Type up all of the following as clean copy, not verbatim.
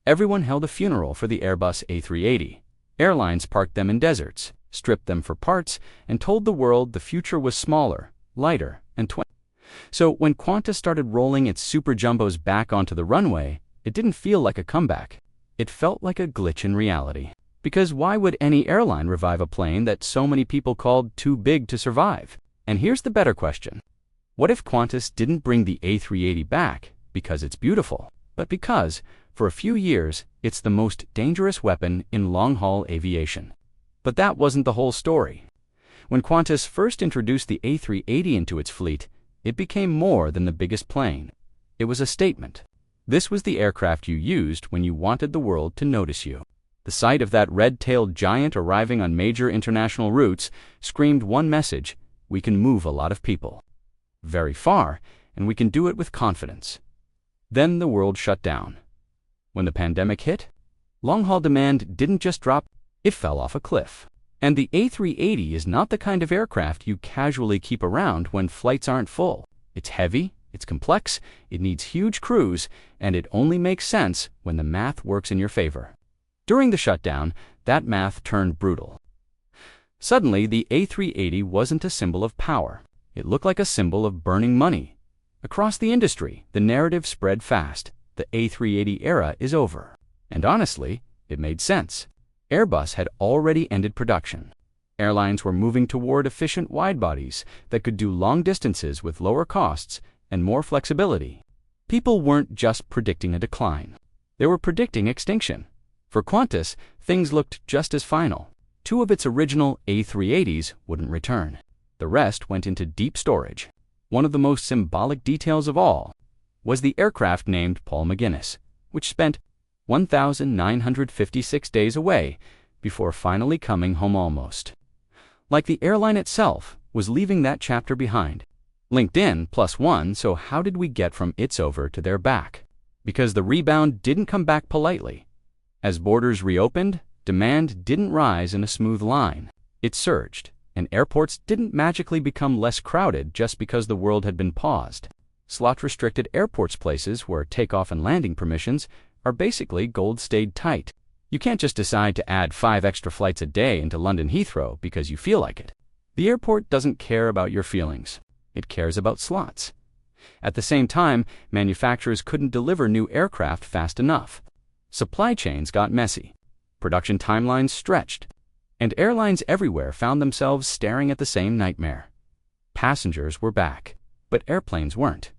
Everyone held a funeral for the Airbus A380. Airlines parked them in deserts, stripped them for parts, and told the world the future was smaller, lighter, and So when Qantas started rolling its super jumbos back onto the runway, it didn't feel like a comeback. It felt like a glitch in reality. Because why would any airline revive a plane that so many people called too big to survive? And here's the better question. What if Qantas didn't bring the A380 back because it's beautiful, but because, for a few years, it's the most dangerous weapon in long-haul aviation? But that wasn't the whole story. When Qantas first introduced the A380 into its fleet, it became more than the biggest plane. It was a statement. This was the aircraft you used when you wanted the world to notice you. The sight of that red-tailed giant arriving on major international routes screamed one message: we can move a lot of people. Very far, and we can do it with confidence. Then the world shut down. When the pandemic hit, long-haul demand didn't just drop, it fell off a cliff. And the A380 is not the kind of aircraft you casually keep around when flights aren't full. It's heavy, it's complex, it needs huge crews, and it only makes sense when the math works in your favor. During the shutdown, that math turned brutal. Suddenly, the A380 wasn't a symbol of power. It looked like a symbol of burning money. Across the industry, the narrative spread fast. The A380 era is over. And honestly, it made sense. Airbus had already ended production. Airlines were moving toward efficient widebodies that could do long distances with lower costs and more flexibility. People weren't just predicting a decline. They were predicting extinction. For Qantas, things looked just as final. 2 of its original A380s wouldn't return. The rest went into deep storage. One of the most symbolic details of all was the aircraft named Paul McGuinness, which spent 1,956 days away before finally coming home almost. Like the airline itself was leaving that chapter behind. LinkedIn +1, so how did we get from it's over to they're back? Because the rebound didn't come back politely. As borders reopened, demand didn't rise in a smooth line. It surged, and airports didn't magically become less crowded just because the world had been paused. Slot-restricted airports, places where takeoff and landing permissions are basically gold-stayed tight. You can't just decide to add 5 extra flights a day into London Heathrow because you feel like it. The airport doesn't care about your feelings. It cares about slots. At the same time, manufacturers couldn't deliver new aircraft fast enough. Supply chains got messy. Production timelines stretched. And airlines everywhere found themselves staring at the same nightmare. Passengers were back, but airplanes weren't.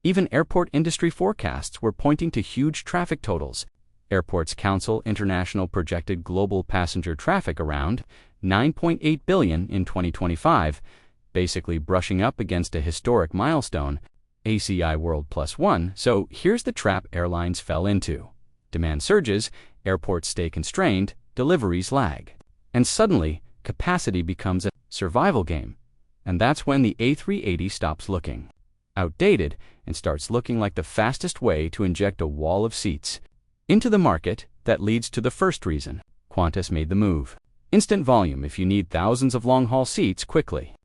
Even airport industry forecasts were pointing to huge traffic totals. Airports Council International projected global passenger traffic around 9.8 billion in 2025, basically brushing up against a historic milestone, ACI World +1. So here's the trap airlines fell into. Demand surges, airports stay constrained, deliveries lag. And suddenly, capacity becomes a survival game. And that's when the A380 stops looking outdated and starts looking like the fastest way to inject a wall of seats into the market. That leads to the first reason Qantas made the move. Instant volume if you need thousands of long-haul seats quickly.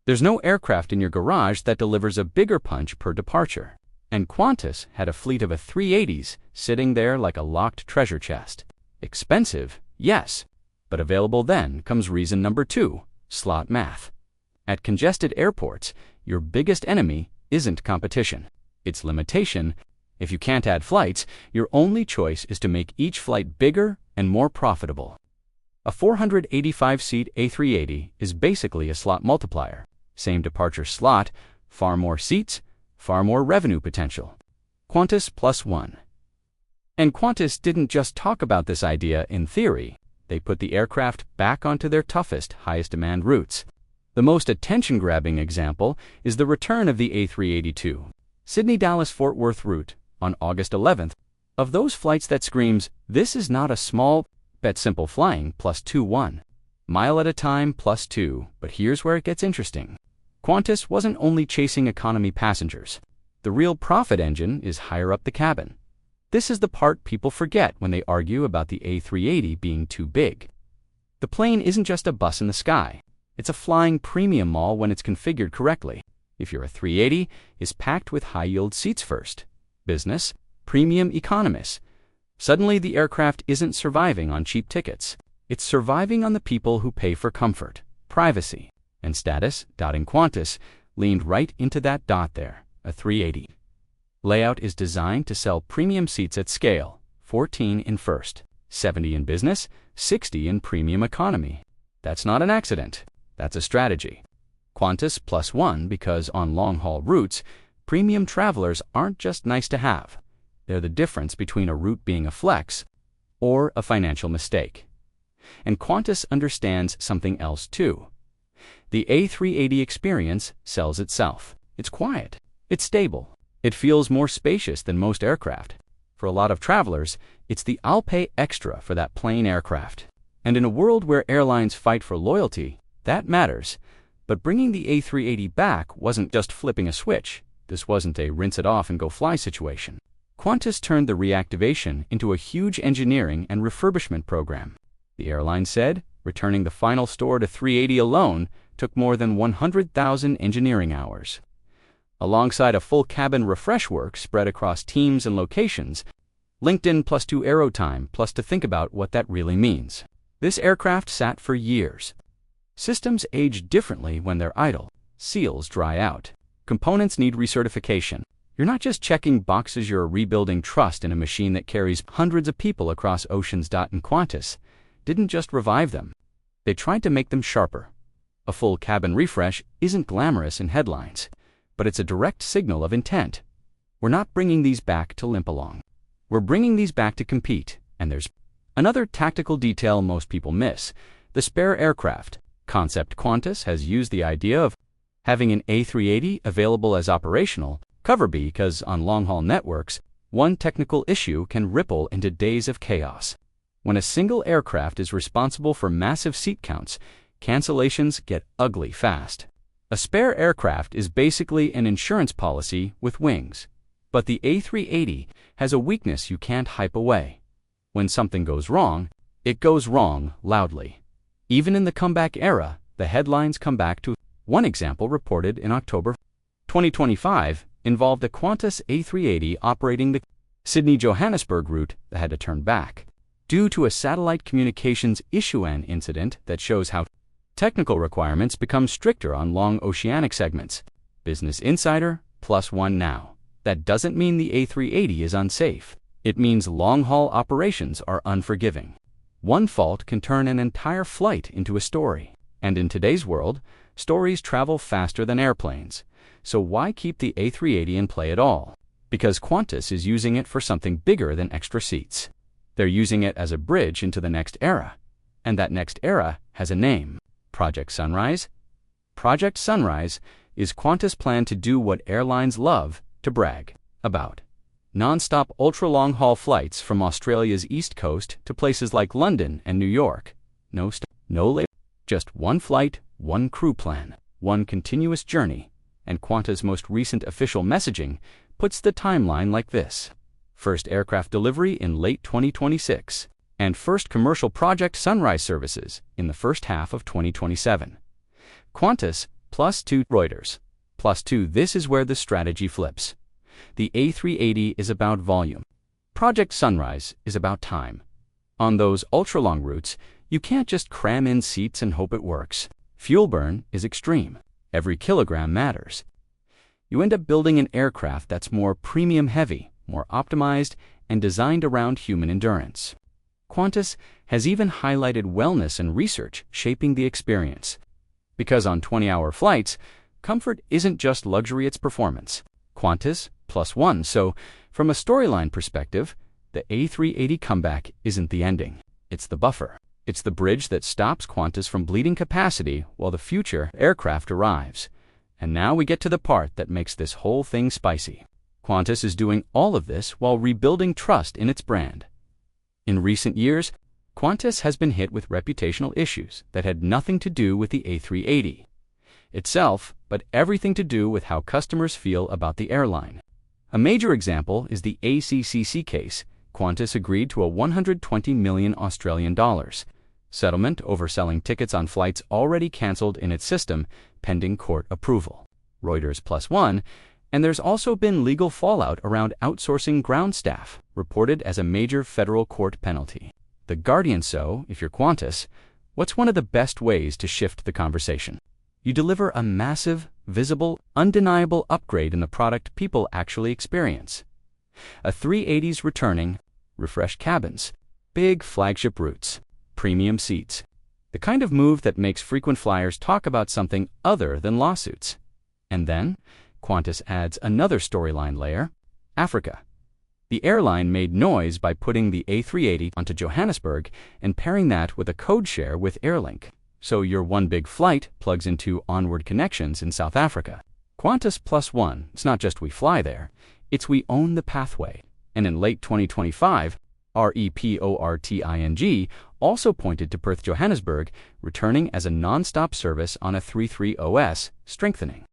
There's no aircraft in your garage that delivers a bigger punch per departure. And Qantas had a fleet of A380s sitting there like a locked treasure chest. Expensive, yes, but available. Then comes reason number 2, slot math. At congested airports, your biggest enemy isn't competition. It's limitation. If you can't add flights, your only choice is to make each flight bigger and more profitable. A 485-seat A380 is basically a slot multiplier. Same departure slot, far more seats, far more revenue potential. Qantas +1. And Qantas didn't just talk about this idea in theory. They put the aircraft back onto their toughest, highest demand routes. The most attention-grabbing example is the return of the A382, Sydney-Dallas-Fort Worth route, on August 11th. Of those flights that screams, this is not a small, bet simple flying +2 mile at a time +2. But here's where it gets interesting. Qantas wasn't only chasing economy passengers. The real profit engine is higher up the cabin. This is the part people forget when they argue about the A380 being too big. The plane isn't just a bus in the sky. It's a flying premium mall when it's configured correctly. If your A380 is packed with high-yield seats first, business, premium economists, Suddenly, the aircraft isn't surviving on cheap tickets. It's surviving on the people who pay for comfort, privacy, and status. And Qantas leaned right into that dot there. A 380 layout is designed to sell premium seats at scale, 14 in first, 70 in business, 60 in premium economy. That's not an accident. That's a strategy. Qantas +1 because on long-haul routes, premium travelers aren't just nice to have. They're the difference between a route being a flex or a financial mistake. And Qantas understands something else too. The A380 experience sells itself. It's quiet. It's stable. It feels more spacious than most aircraft. For a lot of travelers, it's the "I'll pay extra for that plane" aircraft. And in a world where airlines fight for loyalty, that matters. But bringing the A380 back wasn't just flipping a switch. This wasn't a rinse it off and go fly situation. Qantas turned the reactivation into a huge engineering and refurbishment program. The airline said returning the final store to 380 alone took more than 100,000 engineering hours. Alongside a full cabin refresh work spread across teams and locations, LinkedIn +2 aero time plus to think about what that really means. This aircraft sat for years. Systems age differently when they're idle. Seals dry out. Components need recertification. You're not just checking boxes, you're rebuilding trust in a machine that carries hundreds of people across oceans. And Qantas didn't just revive them. They tried to make them sharper. A full cabin refresh isn't glamorous in headlines, but it's a direct signal of intent. We're not bringing these back to limp along. We're bringing these back to compete. And there's another tactical detail most people miss: the spare aircraft concept. Qantas has used the idea of having an A380 available as operational cover because on long-haul networks, one technical issue can ripple into days of chaos. When a single aircraft is responsible for massive seat counts, cancellations get ugly fast. A spare aircraft is basically an insurance policy with wings. But the A380 has a weakness you can't hype away. When something goes wrong, it goes wrong loudly. Even in the comeback era, the headlines come back to. One example reported in October 2025 involved a Qantas A380 operating the Sydney-Johannesburg route that had to turn back due to a satellite communications issue. An incident that shows how technical requirements become stricter on long oceanic segments. Business Insider +1 now. That doesn't mean the A380 is unsafe. It means long-haul operations are unforgiving. One fault can turn an entire flight into a story. And in today's world, stories travel faster than airplanes. So why keep the A380 in play at all? Because Qantas is using it for something bigger than extra seats. They're using it as a bridge into the next era. And that next era has a name: Project Sunrise. Project Sunrise is Qantas' plan to do what airlines love to brag about: non-stop ultra-long-haul flights from Australia's east coast to places like London and New York. No stop, no layover, just one flight, one crew plan, one continuous journey. And Qantas' most recent official messaging puts the timeline like this: first aircraft delivery in late 2026, and first commercial Project Sunrise services in the first half of 2027. Qantas +2 Reuters +2. This is where the strategy flips. The A380 is about volume. Project Sunrise is about time. On those ultra-long routes, you can't just cram in seats and hope it works. Fuel burn is extreme. Every kilogram matters. You end up building an aircraft that's more premium heavy, more optimized, and designed around human endurance. Qantas has even highlighted wellness and research shaping the experience. Because on 20-hour flights, comfort isn't just luxury, it's performance. Qantas +1. So, from a storyline perspective, the A380 comeback isn't the ending. It's the buffer. It's the bridge that stops Qantas from bleeding capacity while the future aircraft arrives. And now we get to the part that makes this whole thing spicy. Qantas is doing all of this while rebuilding trust in its brand. In recent years, Qantas has been hit with reputational issues that had nothing to do with the A380 itself, but everything to do with how customers feel about the airline. A major example is the ACCC case. Qantas agreed to a $120 million Australian dollars settlement over selling tickets on flights already cancelled in its system, pending court approval. Reuters +1, And there's also been legal fallout around outsourcing ground staff, reported as a major federal court penalty. The Guardian. So, if you're Qantas, what's one of the best ways to shift the conversation? You deliver a massive, visible, undeniable upgrade in the product people actually experience. A380's returning, refreshed cabins, big flagship routes, premium seats. The kind of move that makes frequent flyers talk about something other than lawsuits. And then, Qantas adds another storyline layer: Africa. The airline made noise by putting the A380 onto Johannesburg and pairing that with a code share with Airlink. So your one big flight plugs into onward connections in South Africa. Qantas Plus One, it's not just we fly there, it's we own the pathway. And in late 2025, Reporting also pointed to Perth Johannesburg returning as a non-stop service on A330s, strengthening.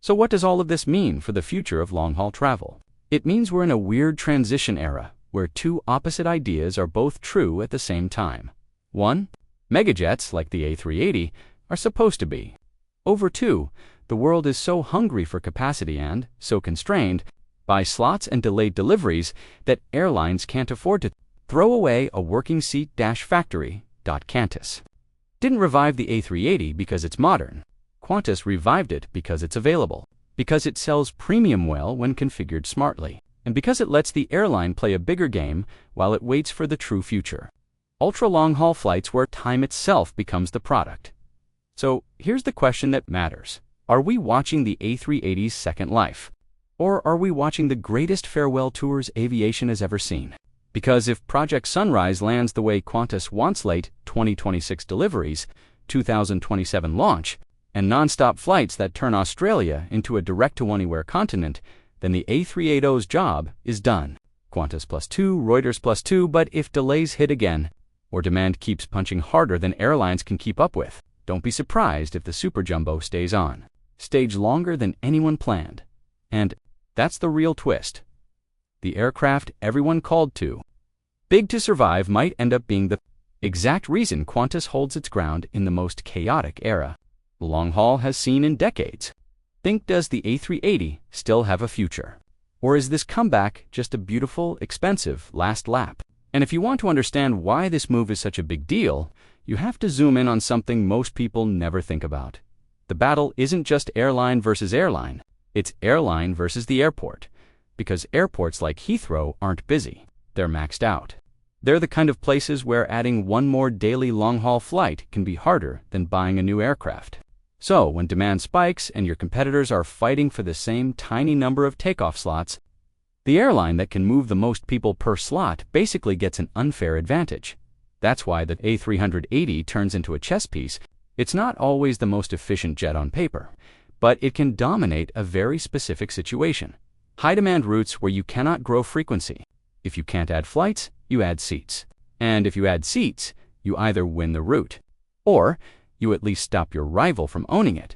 So what does all of this mean for the future of long-haul travel? It means we're in a weird transition era where two opposite ideas are both true at the same time. 1. Megajets like the A380 are supposed to be. Over 2. The world is so hungry for capacity and so constrained by slots and delayed deliveries that airlines can't afford to throw away a working seat factory. Qantas didn't revive the A380 because it's modern. Qantas revived it because it's available, because it sells premium well when configured smartly, and because it lets the airline play a bigger game while it waits for the true future. Ultra-long-haul flights where time itself becomes the product. So here's the question that matters. Are we watching the A380's second life? Or are we watching the greatest farewell tours aviation has ever seen? Because if Project Sunrise lands the way Qantas wants, late 2026 deliveries, 2027 launch, and non-stop flights that turn Australia into a direct-to-anywhere continent, then the A380's job is done. Qantas plus 2, Reuters plus 2, but if delays hit again, or demand keeps punching harder than airlines can keep up with, don't be surprised if the Super Jumbo stays on stage longer than anyone planned. And that's the real twist. The aircraft everyone called too big to survive might end up being the exact reason Qantas holds its ground in the most chaotic era the long haul has seen in decades. Think, does the A380 still have a future? Or is this comeback just a beautiful, expensive last lap? And if you want to understand why this move is such a big deal, you have to zoom in on something most people never think about. The battle isn't just airline versus airline. It's airline versus the airport, because airports like Heathrow aren't busy. They're maxed out. They're the kind of places where adding one more daily long-haul flight can be harder than buying a new aircraft. So when demand spikes and your competitors are fighting for the same tiny number of takeoff slots, the airline that can move the most people per slot basically gets an unfair advantage. That's why the A380 turns into a chess piece. It's not always the most efficient jet on paper, but it can dominate a very specific situation. High-demand routes where you cannot grow frequency. If you can't add flights, you add seats. And if you add seats, you either win the route, or you at least stop your rival from owning it.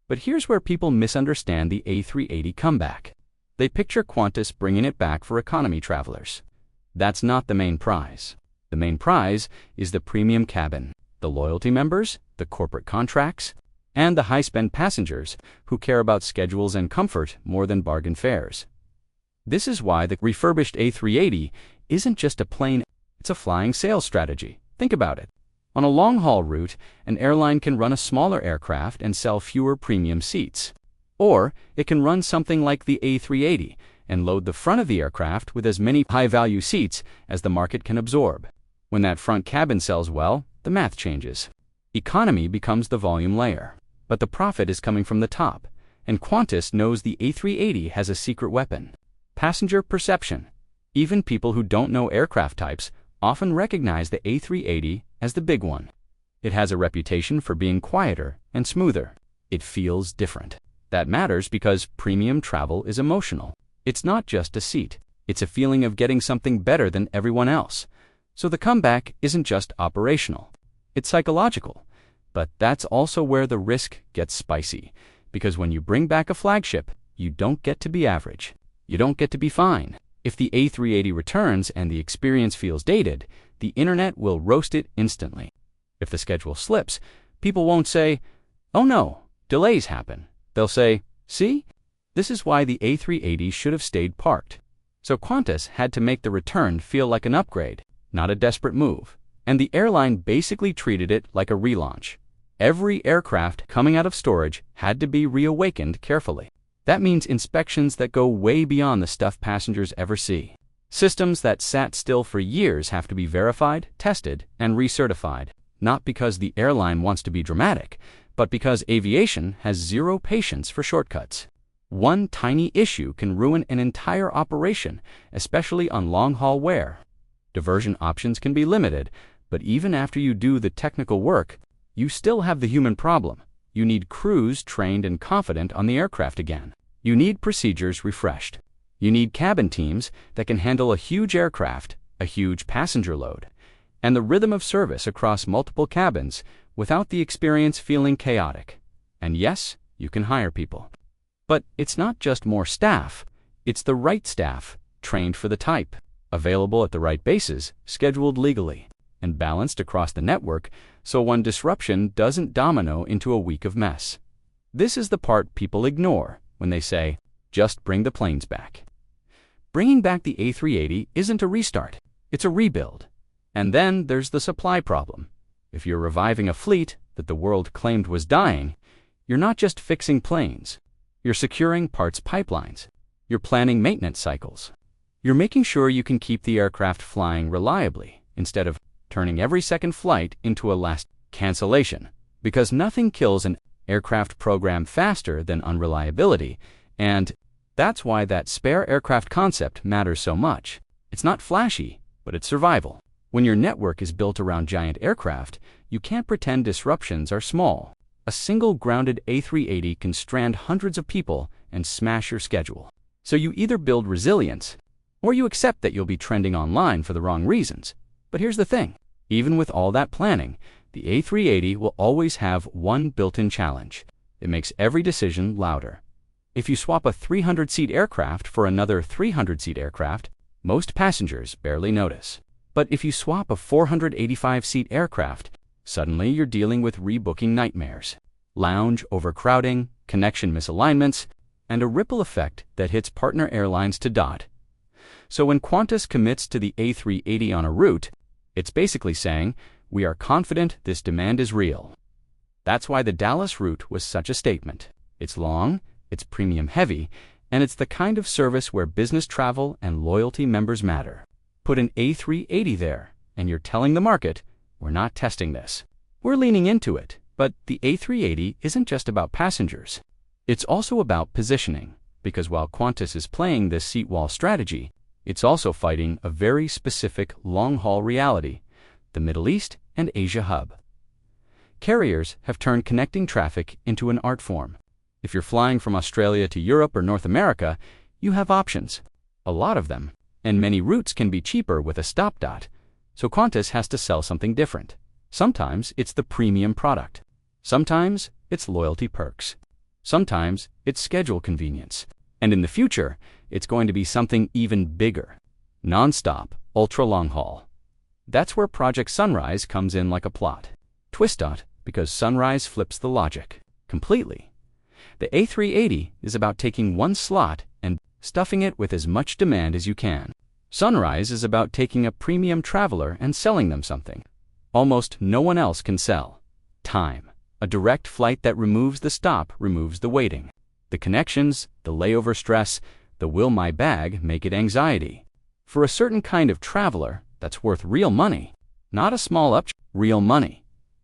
But here's where people misunderstand the A380 comeback. They picture Qantas bringing it back for economy travelers. That's not the main prize. The main prize is the premium cabin, the loyalty members, the corporate contracts, and the high-spend passengers who care about schedules and comfort more than bargain fares. This is why the refurbished A380 isn't just a plane, it's a flying sales strategy. Think about it. On a long-haul route, an airline can run a smaller aircraft and sell fewer premium seats. Or it can run something like the A380 and load the front of the aircraft with as many high-value seats as the market can absorb. When that front cabin sells well, the math changes. Economy becomes the volume layer. But the profit is coming from the top, and Qantas knows the A380 has a secret weapon: passenger perception. Even people who don't know aircraft types often recognize the A380 as the big one. It has a reputation for being quieter and smoother. It feels different. That matters because premium travel is emotional. It's not just a seat. It's a feeling of getting something better than everyone else. So the comeback isn't just operational. It's psychological. But that's also where the risk gets spicy. Because when you bring back a flagship, you don't get to be average. You don't get to be fine. If the A380 returns and the experience feels dated, the internet will roast it instantly. If the schedule slips, people won't say, "Oh no, delays happen. They'll say, "See? This is why the A380 should have stayed parked." So Qantas had to make the return feel like an upgrade, not a desperate move. And the airline basically treated it like a relaunch. Every aircraft coming out of storage had to be reawakened carefully. That means inspections that go way beyond the stuff passengers ever see. Systems that sat still for years have to be verified, tested, and recertified, not because the airline wants to be dramatic, but because aviation has zero patience for shortcuts. One tiny issue can ruin an entire operation, especially on long-haul wear. Diversion options can be limited, but even after you do the technical work, you still have the human problem. You need crews trained and confident on the aircraft again. You need procedures refreshed. You need cabin teams that can handle a huge aircraft, a huge passenger load, and the rhythm of service across multiple cabins without the experience feeling chaotic. And yes, you can hire people. But it's not just more staff, it's the right staff, trained for the type, available at the right bases, scheduled legally, and balanced across the network so one disruption doesn't domino into a week of mess. This is the part people ignore when they say, "Just bring the planes back." Bringing back the A380 isn't a restart, it's a rebuild. And then there's the supply problem. If you're reviving a fleet that the world claimed was dying, you're not just fixing planes. You're securing parts pipelines. You're planning maintenance cycles. You're making sure you can keep the aircraft flying reliably instead of turning every second flight into a last cancellation. Because nothing kills an aircraft program faster than unreliability, and that's why that spare aircraft concept matters so much. It's not flashy, but it's survival. When your network is built around giant aircraft, you can't pretend disruptions are small. A single grounded A380 can strand hundreds of people and smash your schedule. So you either build resilience, or you accept that you'll be trending online for the wrong reasons. But here's the thing. Even with all that planning, the A380 will always have one built-in challenge. It makes every decision louder. If you swap a 300-seat aircraft for another 300-seat aircraft, most passengers barely notice. But if you swap a 485-seat aircraft, suddenly you're dealing with rebooking nightmares, lounge overcrowding, connection misalignments, and a ripple effect that hits partner airlines to dot. So when Qantas commits to the A380 on a route, it's basically saying, "We are confident this demand is real." That's why the Dallas route was such a statement. It's long, it's premium heavy, and it's the kind of service where business travel and loyalty members matter. Put an A380 there, and you're telling the market, "We're not testing this. We're leaning into it." But the A380 isn't just about passengers. It's also about positioning, because while Qantas is playing this seat wall strategy, it's also fighting a very specific long-haul reality, the Middle East and Asia hub. Carriers have turned connecting traffic into an art form. If you're flying from Australia to Europe or North America, you have options, a lot of them, and many routes can be cheaper with a stop dot. So Qantas has to sell something different. Sometimes it's the premium product. Sometimes it's loyalty perks. Sometimes it's schedule convenience. And in the future, it's going to be something even bigger. Non-stop, ultra-long haul. That's where Project Sunrise comes in like a plot. Twist dot, because Sunrise flips the logic completely. The A380 is about taking one slot and stuffing it with as much demand as you can. Sunrise is about taking a premium traveler and selling them something almost no one else can sell. Time. A direct flight that removes the stop, removes the waiting. The connections, the layover stress, the will my bag make it anxiety. For a certain kind of traveler, that's worth real money. Not a small real money.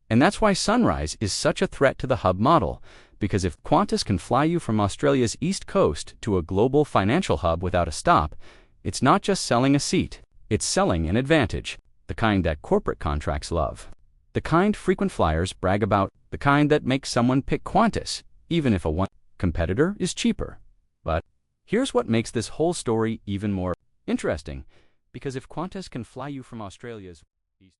And that's why Sunrise is such a threat to the hub model, because if Qantas can fly you from Australia's east coast to a global financial hub without a stop, it's not just selling a seat, it's selling an advantage, the kind that corporate contracts love. The kind frequent flyers brag about, the kind that makes someone pick Qantas, even if a one competitor is cheaper. But here's what makes this whole story even more interesting, because if Qantas can fly you from Australia's